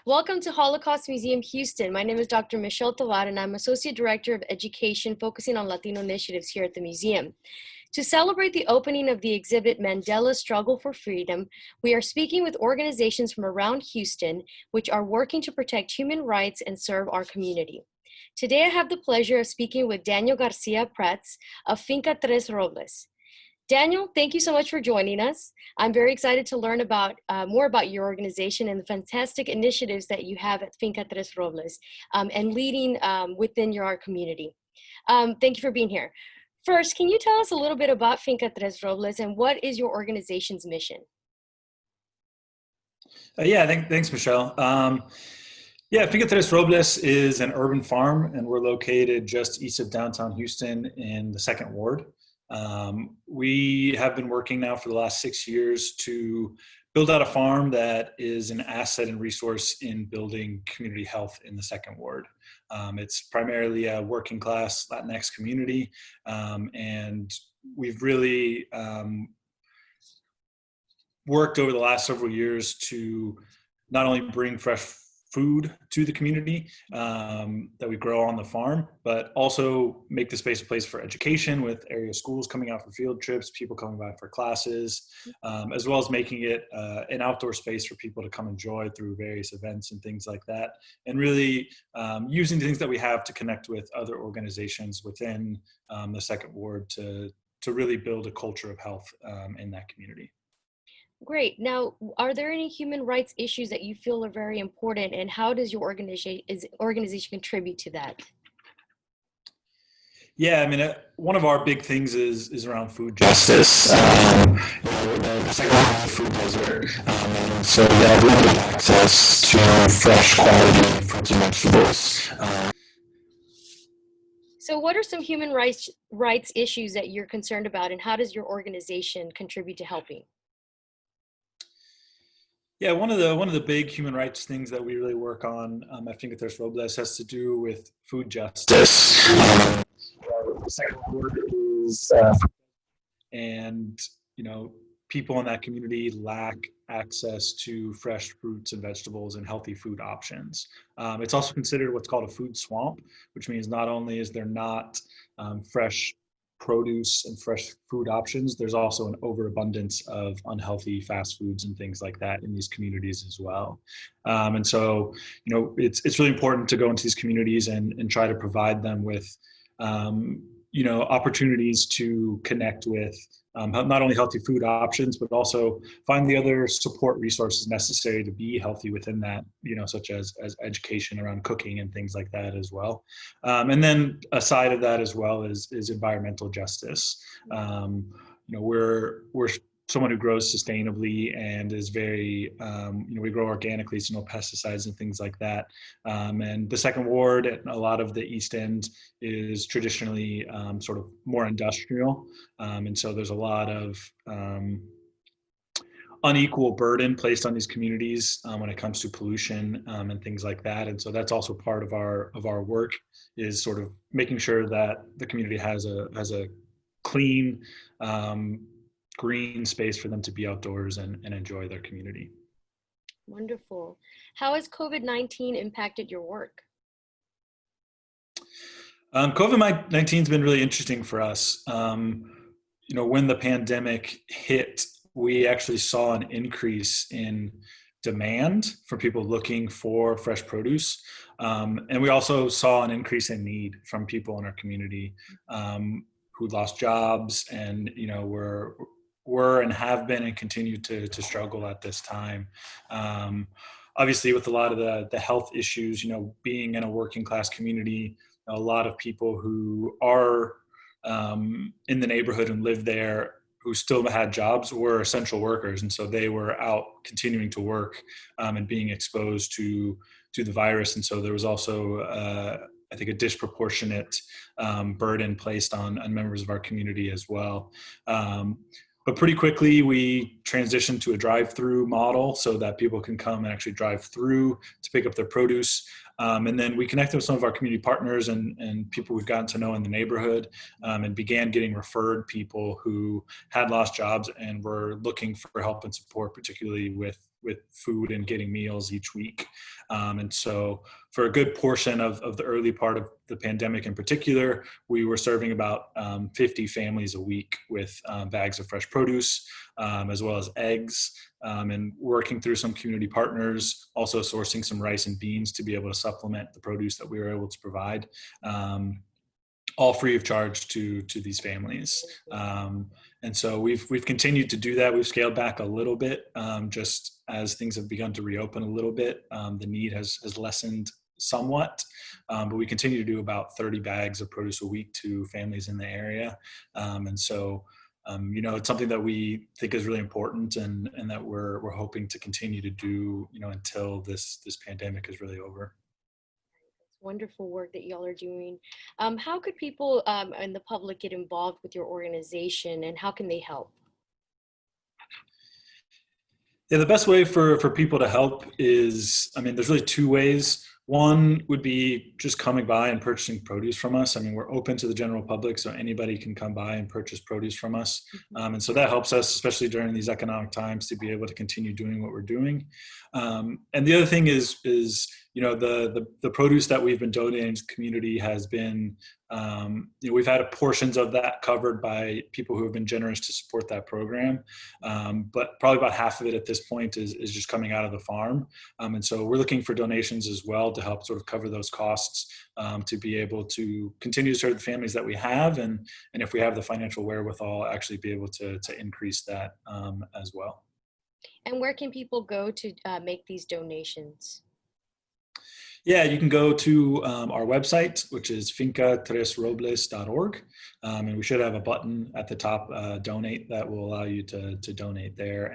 Welcome to Holocaust Museum Houston. My name is Dr. Michelle Tovar, and I'm Associate Director of Education focusing on Latino initiatives here at the museum. To celebrate the opening of the exhibit Mandela's Struggle for Freedom, we are speaking with organizations from around Houston which are working to protect human rights and serve our community. Today I have the pleasure of speaking with Daniel Garcia Prats of Finca Robles. Daniel, thank you so much for joining us. I'm very excited to learn about more about your organization and the fantastic initiatives that you have at Finca Robles and leading within your community. Thank you for being here. First, can you tell us a little bit about Finca Robles and what is your organization's mission? Thanks, Michelle. Finca Robles is an urban farm, and we're located just east of downtown Houston in the 2nd Ward. We have been working now for the last 6 years to build out a farm that is an asset and resource in building community health in the 2nd Ward. It's primarily a working class Latinx community, and we've really worked over the last several years to not only bring fresh food to the community that we grow on the farm, but also make the space a place for education with area schools coming out for field trips, people coming by for classes, as well as making it an outdoor space for people to come enjoy through various events and things like that. And really using the things that we have to connect with other organizations within the 2nd Ward to really build a culture of health in that community. Great. Now, are there any human rights issues that you feel are very important, and how does your organization contribute to that? One of our big things is around food justice. The 2nd Ward is a food desert, and so we have limited access to fresh quality fruits and vegetables. So what are some human rights issues that you're concerned about, and how does your organization contribute to helping? Yeah, one of the big human rights things that we really work on at Finca Robles has to do with food justice. The 2nd Ward is, and people in that community lack access to fresh fruits and vegetables and healthy food options. It's also considered what's called a food swamp, which means not only is there not fresh produce and fresh food options, there's also an overabundance of unhealthy fast foods and things like that in these communities as well. And so, it's really important to go into these communities and try to provide them with, opportunities to connect with not only healthy food options, but also find the other support resources necessary to be healthy within that, such as education around cooking and things like that as well. And then aside of that as well is environmental justice. We're someone who grows sustainably and is very, we grow organically, so no pesticides and things like that. And the 2nd Ward and a lot of the East End is traditionally sort of more industrial. And so there's a lot of unequal burden placed on these communities when it comes to pollution and things like that. And so that's also part of our work, is sort of making sure that the community has a clean, green space for them to be outdoors and enjoy their community. Wonderful. How has COVID-19 impacted your work? COVID-19 has been really interesting for us. When the pandemic hit, we actually saw an increase in demand for people looking for fresh produce. And we also saw an increase in need from people in our community who lost jobs and, were and have been and continue to struggle at this time. Obviously, with a lot of the health issues, being in a working class community, a lot of people who are in the neighborhood and live there who still had jobs were essential workers. And so they were out continuing to work and being exposed to the virus. And so there was also, I think, a disproportionate burden placed on members of our community as well. But pretty quickly, we transitioned to a drive-through model so that people can come and actually drive through to pick up their produce. And then we connected with some of our community partners and people we've gotten to know in the neighborhood and began getting referred people who had lost jobs and were looking for help and support, particularly with with food and getting meals each week. And so for a good portion of the early part of the pandemic in particular, we were serving about 50 families a week with bags of fresh produce, as well as eggs, and working through some community partners, also sourcing some rice and beans to be able to supplement the produce that we were able to provide, all free of charge to these families. And so we've continued to do that. We've scaled back a little bit, just as things have begun to reopen a little bit. The need has lessened somewhat, but we continue to do about 30 bags of produce a week to families in the area. And so, it's something that we think is really important, and that we're hoping to continue to do, until this pandemic is really over. Wonderful work that y'all are doing. How could people and the public get involved with your organization, and how can they help? Yeah, the best way for people to help is, there's really two ways. One would be just coming by and purchasing produce from us. We're open to the general public, so anybody can come by and purchase produce from us. And so that helps us, especially during these economic times, to be able to continue doing what we're doing. And the other thing is the produce that we've been donating to the community has been, we've had portions of that covered by people who have been generous to support that program. But probably about half of it at this point is just coming out of the farm. And so we're looking for donations as well to help sort of cover those costs, to be able to continue to serve the families that we have. And if we have the financial wherewithal, actually be able to increase that as well. And where can people go to make these donations? Yeah, you can go to our website, which is finca3robles.org. And we should have a button at the top, donate, that will allow you to donate there,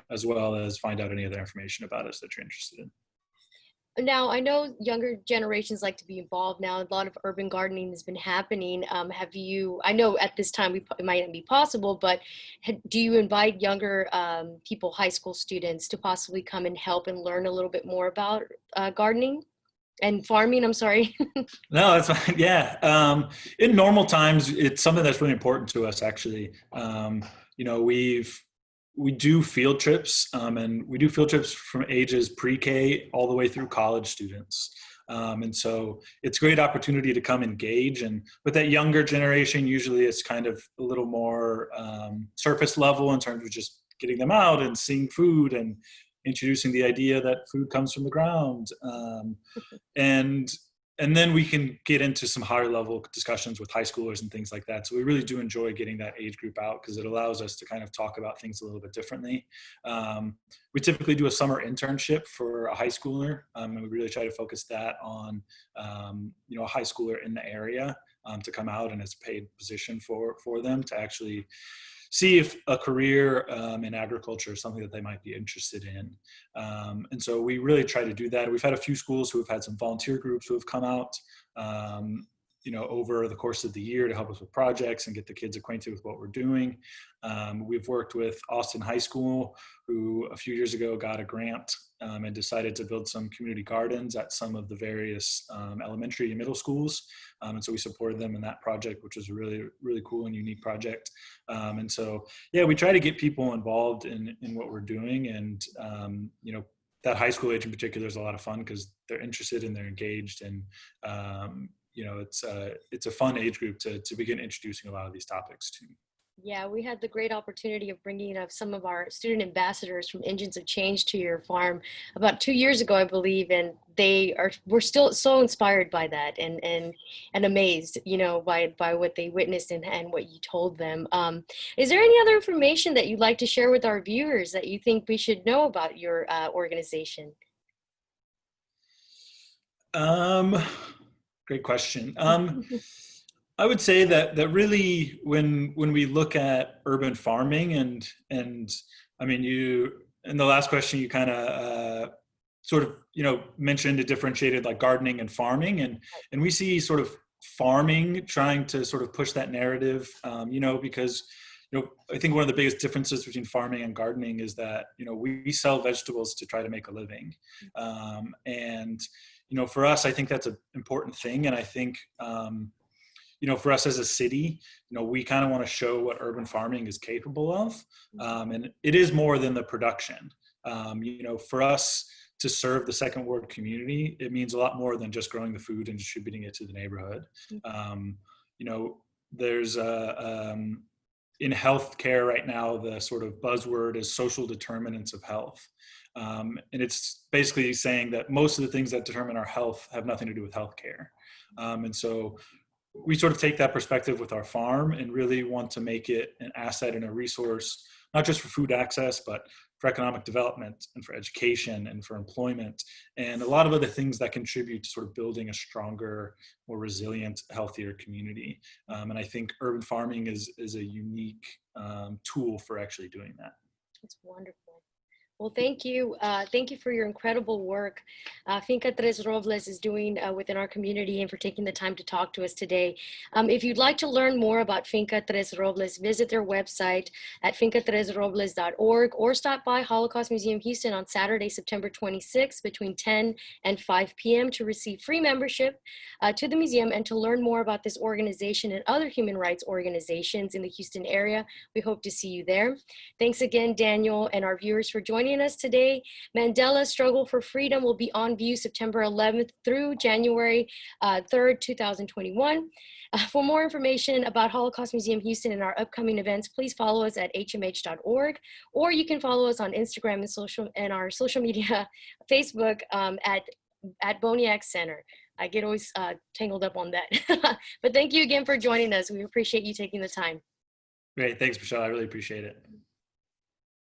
as well as find out any other information about us that you're interested in. Now, I know younger generations like to be involved now. A lot of urban gardening has been happening. I know at this time it might not be possible, but do you invite younger people, high school students, to possibly come and help and learn a little bit more about gardening and farming? I'm sorry. No, that's fine. Yeah. In normal times, it's something that's really important to us, actually. We do field trips, and we do field trips from ages pre-K all the way through college students. And so it's a great opportunity to come engage. And with that younger generation, usually it's kind of a little more surface level in terms of just getting them out and seeing food and introducing the idea that food comes from the ground. And then we can get into some higher level discussions with high schoolers and things like that. So we really do enjoy getting that age group out, because it allows us to kind of talk about things a little bit differently. We typically do a summer internship for a high schooler, and we really try to focus that on a high schooler in the area, to come out, and it's a paid position for them to actually see if a career in agriculture is something that they might be interested in. And so we really try to do that. We've had a few schools who have had some volunteer groups who have come out, over the course of the year to help us with projects and get the kids acquainted with what we're doing. We've worked with Austin High School, who a few years ago got a grant and decided to build some community gardens at some of the various elementary and middle schools. And so we supported them in that project, which was a really, really cool and unique project. And so, yeah, we try to get people involved in what we're doing. And, that high school age in particular is a lot of fun because they're interested and they're engaged. And, it's a fun age group to begin introducing a lot of these topics to. Yeah, we had the great opportunity of bringing up some of our student ambassadors from Engines of Change to your farm about 2 years ago, I believe, and we're still so inspired by that and amazed, by what they witnessed and what you told them. Is there any other information that you'd like to share with our viewers that you think we should know about your organization? Great question. I would say that really when we look at urban farming and you, in the last question, you kind of sort of mentioned a differentiated like gardening and farming, and we see sort of farming trying to sort of push that narrative, because I think one of the biggest differences between farming and gardening is that we sell vegetables to try to make a living, and for us, I think that's an important thing, and I think for us as a city, we kind of want to show what urban farming is capable of. And it is more than the production. For us to serve the second world community, it means a lot more than just growing the food and distributing it to the neighborhood. There's in healthcare right now, the sort of buzzword is social determinants of health. And it's basically saying that most of the things that determine our health have nothing to do with healthcare. And so we sort of take that perspective with our farm and really want to make it an asset and a resource, not just for food access, but for economic development and for education and for employment and a lot of other things that contribute to sort of building a stronger, more resilient, healthier community. And I think urban farming is a unique tool for actually doing that. That's wonderful. Well, thank you. Thank you for your incredible work. Finca Tres Robles is doing within our community and for taking the time to talk to us today. If you'd like to learn more about Finca Tres Robles, visit their website at fincatresrobles.org or stop by Holocaust Museum Houston on Saturday, September 26th between 10 and 5 p.m. to receive free membership to the museum and to learn more about this organization and other human rights organizations in the Houston area. We hope to see you there. Thanks again, Daniel, and our viewers for joining us today. Mandela's Struggle for Freedom will be on view September 11th through January 3rd, 2021. For more information about Holocaust Museum Houston and our upcoming events, please follow us at hmh.org, or you can follow us on Instagram and our social media, Facebook at Boniac Center. I get always tangled up on that. But thank you again for joining us. We appreciate you taking the time. Great. Thanks, Michelle. I really appreciate it.